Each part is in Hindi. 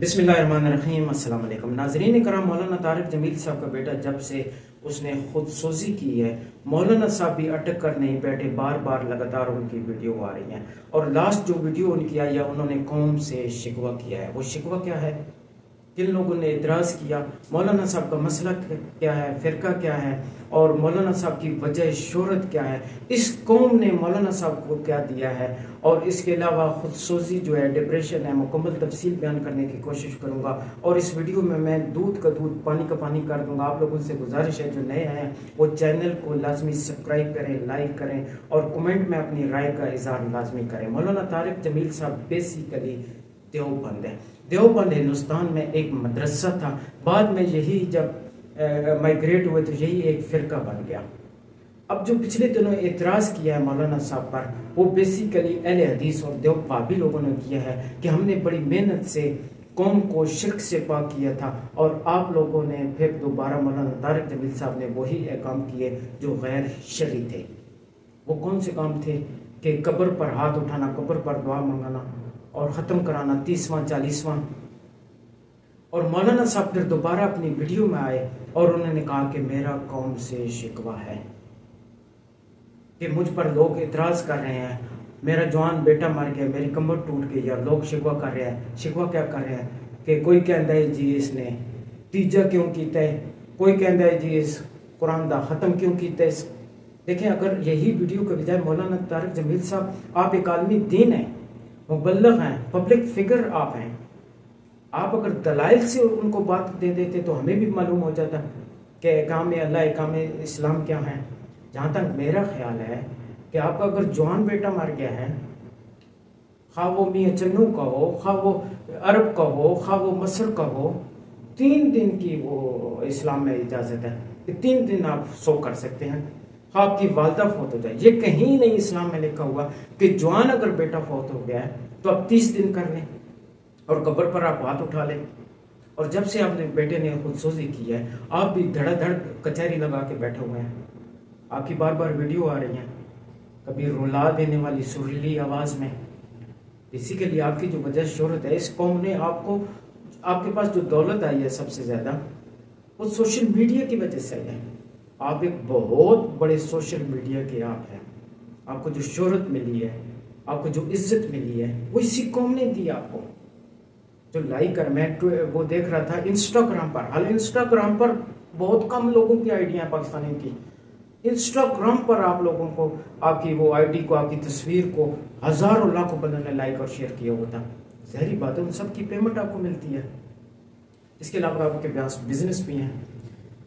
बिस्मिल्लाहिर्रहमानिर्रहीम। अस्सलाम वालेकुम नाज़रीन कराम। मौलाना तारिक जमील साहब का बेटा जब से उसने खुदसोजी की है, मौलाना साहब भी अटक कर नहीं बैठे, बार बार लगातार उनकी वीडियो आ रही हैं। और लास्ट जो वीडियो उनकी आई है, उन्होंने कौम से शिकवा किया है। वो शिकवा क्या है, किन लोगों ने इतराज़ किया, मौलाना साहब का मसला क्या है, फ़िरका क्या है, और मौलाना साहब की वजह शोहरत क्या है, इस कौम ने मौलाना साहब को क्या दिया है। और इसके अलावा खुदसोजी जो है, डिप्रेशन है, मुकम्मल तफसील बयान करने की कोशिश करूंगा। और इस वीडियो में मैं दूध का दूध पानी का पानी कर दूंगा। आप लोगों से गुजारिश है जो नए हैं वो चैनल को लाजमी सब्सक्राइब करें, लाइक करें और कमेंट में अपनी राय का इजहार लाजमी करें। मौलाना तारिक जमील साहब बेसिकली देवबंद है। देवबंद हिंदुस्तान में एक मदरसा था, बाद में यही जब माइग्रेट हुए तो यही एक फ़िरका बन गया। अब जो पिछले दिनों एतराज़ किया है मौलाना साहब पर, वो बेसिकली अहले हदीस और देवपाबी लोगों ने किया है कि हमने बड़ी मेहनत से कौम को शिर्क से पाक किया था, और आप लोगों ने फिर दोबारा मौलाना तारिक जमील साहब ने वही काम किए जो गैर शरई थे। वो कौन से काम थे कि कब्र पर हाथ उठाना, कब्र पर दुआ मंगाना और ख़त्म कराना 30वां 40वां। और मौलाना साहब फिर दोबारा अपनी वीडियो में आए और उन्होंने कहा कि मेरा कौम से शिकवा है कि मुझ पर लोग इतराज़ कर रहे हैं, मेरा जवान बेटा मर गया, मेरी कमर टूट गई, या लोग शिकवा कर रहे हैं। शिकवा क्या कर रहे हैं कि कोई कहता है जी इसने तीजा क्यों कीता है, कोई कहता है जी इस कुरान दा ख़त्म क्यों कीता है। देखें, अगर यही वीडियो के बजाय मौलाना तारिक जमील साहब, आप एक आलमी दीन हैं, मुबल्लिग हैं, पब्लिक फिगर आप हैं, आप अगर दलाइल से उनको बात दे देते तो हमें भी मालूम हो जाता कि काम अल्लाह, काम इस्लाम क्या है। जहाँ तक मेरा ख्याल है कि आपका अगर जवान बेटा मर गया है, खा वो मियाँ चन्नू का हो, खा वो अरब का हो, खा वो मसर का हो, 3 दिन की वो इस्लाम में इजाज़त है कि 3 दिन आप सो कर सकते हैं। आपकी वालदा फौत हो जाए, ये कहीं नहीं इस्लाम में लिखा हुआ कि जवान अगर बेटा फौत हो गया है तो आप 30 दिन कर लें और कब्र पर आप हाथ उठा लें। और जब से आपने बेटे ने खुदसोजी की है, आप भी धड़ाधड़ कचहरी लगा के बैठे हुए हैं। आपकी बार बार वीडियो आ रही हैं, कभी रुला देने वाली सुरीली आवाज़ में। बेसिकली आपकी जो वजह शोहरत है, इस कौम ने आपको, आपके पास जो दौलत आई है सबसे ज़्यादा, वो सोशल मीडिया की वजह से आई है। आप एक बहुत बड़े सोशल मीडिया के आप हैं। आपको जो शोहरत मिली है, आपको जो इज्जत मिली है, वो इसी कौम ने दी आपको। जो लाइक कर, मैं वो देख रहा था इंस्टाग्राम पर, हाल इंस्टाग्राम पर बहुत कम लोगों की आइडिया है पाकिस्तानी की। इंस्टाग्राम पर आप लोगों को, आपकी वो आईडी को, आपकी तस्वीर को हजारों लाखों बंदों ने लाइक और शेयर किया होता। जहरी बात है, उन सब की पेमेंट आपको मिलती है। इसके अलावा आपके पास बिजनेस भी हैं,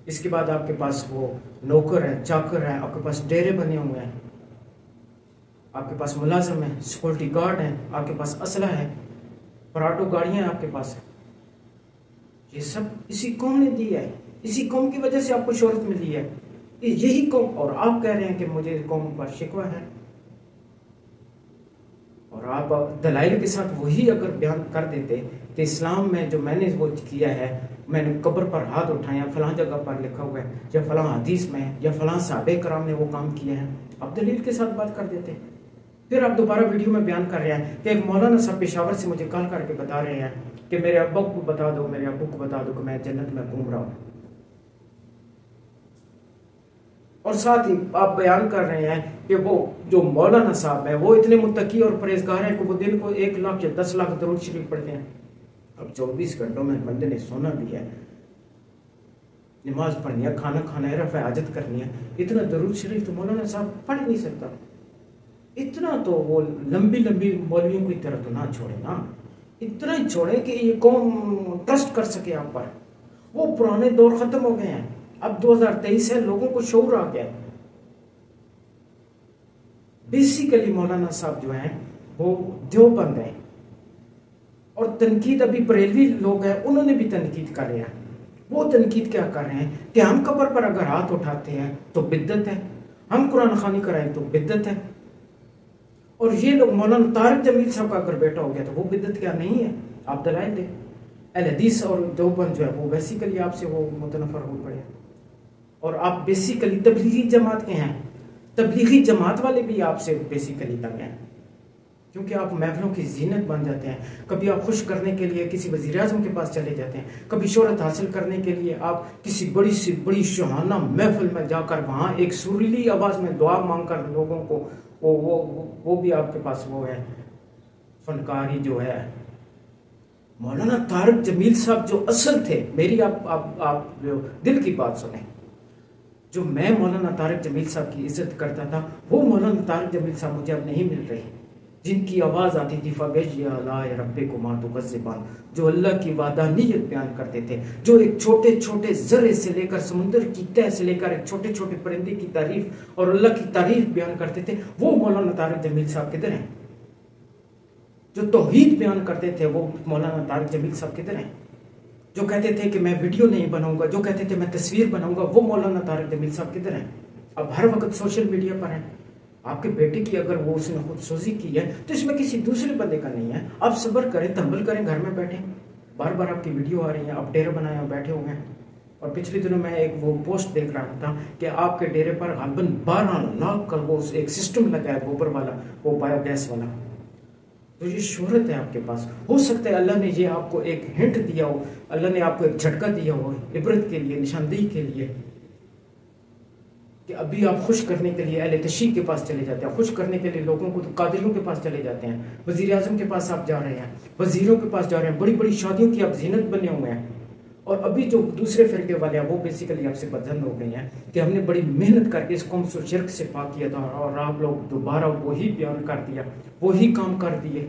इसके बाद आपके पास वो नौकर है, चाकर है, आपके पास डेरे बने हुए हैं, आपके पास मुलाजिम है, सिक्योरिटी गार्ड है, आपके पास असला है, पराटो गाड़ियां हैं आपके पास। ये सब इसी कौम ने दी है, इसी कौम की वजह से आपको शोहरत मिली है, यही कौम। और आप कह रहे हैं कि मुझे कौम पर शिकवा है, और आप दलाइल के साथ वही अगर बयान कर देते कि इस्लाम में जो मैंने वो किया है, मैंने कब्र पर हाथ उठाया, फलां जगह पर लिखा हुआ है, या फलां हदीस में, या फलां साहबे कराम ने वो काम किया है, आप दलील के साथ बात कर देते। फिर आप दोबारा वीडियो में बयान कर रहे हैं कि एक मौलाना साहब पेशावर से मुझे कॉल करके बता रहे हैं कि मेरे अब्बा को बता दो, मेरे अब्बू को बता दो कि मैं जन्नत में घूम रहा हूँ। और साथ ही आप बयान कर रहे हैं कि वो जो मौलाना साहब है वो इतने मुत्तकी और परहेजगार हैं कि वो दिन को 1 लाख या 10 लाख दरूद शरीफ पढ़ते हैं। अब 24 घंटों में बंदे ने सोना भी है, नमाज पढ़नी है, खाना खाना है, रफ़ा हाजत करनी है, इतना दरूद शरीफ तो मौलाना साहब पढ़ नहीं सकता। इतना तो वो लंबी लंबी मौलवियों की तरह तो ना छोड़े ना, इतना ही छोड़े कि ये कौम ट्रस्ट कर सके आप पर। वो पुराने दौर खत्म हो गए हैं, अब 2023 है, लोगों को शऊर आ गया। बेसिकली मौलाना साहब जो हैं वो देवबंद हैं, और तनकीद अभी बरेलवी लोग हैं, उन्होंने भी तनकीद कर रहे हैं। वो तनकीद क्या कर रहे हैं कि हम कब्र पर अगर हाथ उठाते हैं तो बिद्दत है, हम कुरान खानी कराएं तो बिद्दत है। और ये लोग, मौलाना तारिक जमील साहब का अगर बेटा हो गया तो वो बिद्दत क्या नहीं है। आप दलाइल दें। अहले हदीस और देवबंद जो है वो बेसिकली आपसे वो मुतनफर हो पड़े, और आप बेसिकली तबलीगी जमात के हैं, तबलीगी जमात वाले भी आपसे बेसिकली तंग हैं। क्योंकि आप महफिलों की जीनत बन जाते हैं। कभी आप खुश करने के लिए किसी वज़ीर-ए-आज़म के पास चले जाते हैं, कभी शोहरत हासिल करने के लिए आप किसी बड़ी सी बड़ी सुहाना महफिल में जाकर वहाँ एक सुरीली आवाज़ में दुआ मांगकर लोगों को वो भी आपके पास वो है फनकारी जो है। मौलाना तारिक जमील साहब जो असल थे, मेरी आप जो दिल की बात सुने, जो मैं मौलाना तारिक जमील साहब की इज्जत करता था, वो मौलाना तारिक जमील साहब मुझे अब नहीं मिल रहे, जिनकी आवाज़ आती थी फ़बैज़िबान, जो अल्लाह की वादानियत बयान करते थे, जो एक छोटे छोटे ज़र्रे से लेकर समुद्र की तह से लेकर एक छोटे छोटे परिंदे की तारीफ और अल्लाह की तारीफ बयान करते थे, वो मौलाना तारिक जमील साहब किधर हैं? जो तौहीद बयान करते थे, वो मौलाना तारिक जमील साहब किधर हैं? जो कहते थे कि मैं वीडियो नहीं बनाऊंगा, जो कहते थे मैं तस्वीर बनाऊंगा, वो मौलाना तारिक जमील साहब किधर हैं? अब हर वक्त सोशल मीडिया पर हैं। आपके बेटे की अगर वो उसने खुदसोजी की है तो इसमें किसी दूसरे बंदे का नहीं है। आप सब्र करें, तहम्मुल करें, घर में बैठे। बार बार आपकी वीडियो आ रही है, आप डेरा बनाए और बैठे हुए हैं। और पिछले दिनों मैं एक वो पोस्ट देख रहा था कि आपके डेरे पर गलबन 12 लाख का वो एक सिस्टम लगा है गोबर वाला, वो बायोगैस वाला। तो ये शोहरत है आपके पास। हो सकता है अल्लाह ने ये आपको एक हिंट दिया हो, अल्लाह ने आपको एक झटका दिया हो इबरत के लिए, निशानदेही के लिए, कि अभी आप खुश करने के लिए अहले तशरीह के पास चले जाते हैं, खुश करने के लिए लोगों को तो कादिरियों के पास चले जाते हैं, वज़ीर-ए-आज़म के पास आप जा रहे हैं, वज़ीरों के पास जा रहे हैं, बड़ी बड़ी शादियों की आप जीनत बने हुए हैं। और अभी जो दूसरे फिरके वाले हैं वो बेसिकली आपसे बदजन हो गए हैं कि हमने बड़ी मेहनत करके इस कौम से शिरक से पाक किया था और आप लोग दोबारा वही बयान कर दिया, वही काम कर दिए।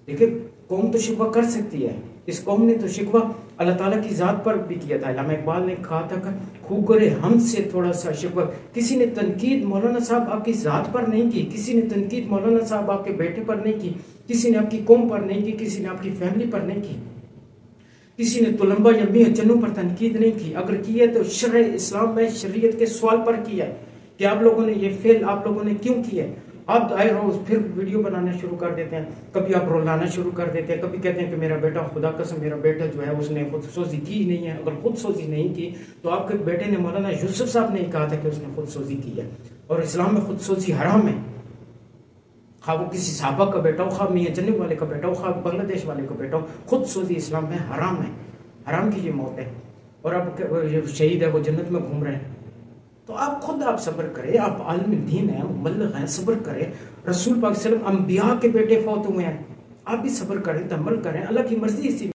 देखिए, कौम तो शिकवा कर सकती है, इस कौम ने तो शिकवा अल्लाह ताला की ज़ात पर भी किया था। अल्लामा इकबाल ने कहा था कि खूगरे हमसे थोड़ा सा शिकवा। किसी ने तनकीद मौलाना साहब आपकी ज़ात पर नहीं की, किसी ने तनकीद मौलाना साहब आपके बेटे पर नहीं की, किसी ने आपकी कौम पर नहीं की, किसी ने आपकी फैमिली पर नहीं की, किसी ने तुलंबा या मियां चन्नू पर तनकीद नहीं की। अगर की है तो शरअ इस्लाम में शरीयत के सवाल पर किया है कि आप लोगों ने ये फेल आप लोगों ने क्यों किया है। आप आए रोज फिर वीडियो बनाना शुरू कर देते हैं, कभी आप रोलाना शुरू कर देते हैं, कभी कहते हैं कि मेरा बेटा, खुदा कसम मेरा बेटा जो है उसने खुदसोजी की नहीं है। अगर खुदसोजी नहीं की तो आपके बेटे ने, मौलाना यूसुफ साहब ने कहा था कि उसने खुदसोजी की है। और इस्लाम में खुदसोजी हराम है, खा वो किसी साहबा का बेटा हो, खा मियां चन्नू वाले का बेटा हो, खा बांग्लादेश वाले का बेटा हो, खुदसोजी इस्लाम में हराम है, हराम की ये मौत है। और अब शहीद है वो जन्नत में घूम रहे हैं। तो आप खुद आप सब्र करें, आप आलिम दीन हैं, मुबल्लिग हैं, सब्र करें। रसूल पाक सल्लल्लाहु अलैहि वसल्लम अंबिया के बेटे फौत हुए हैं, आप भी सब्र करें, तहम्मुल करें। अल्लाह की मर्जी इसी